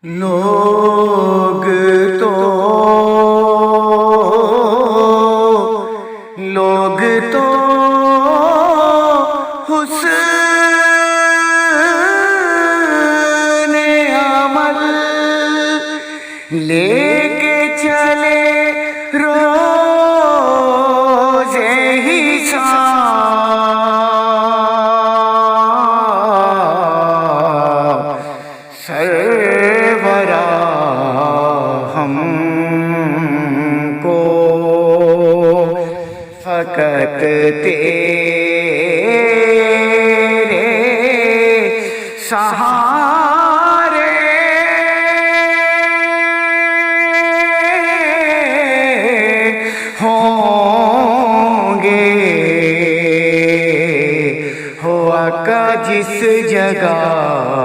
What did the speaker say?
لوگ تو لوگ تو حسن عمل لے کے چلے روز حساب سرورا ہم کو فقط تیرے سہارے ہوں گے، ہو آقا جس جگہ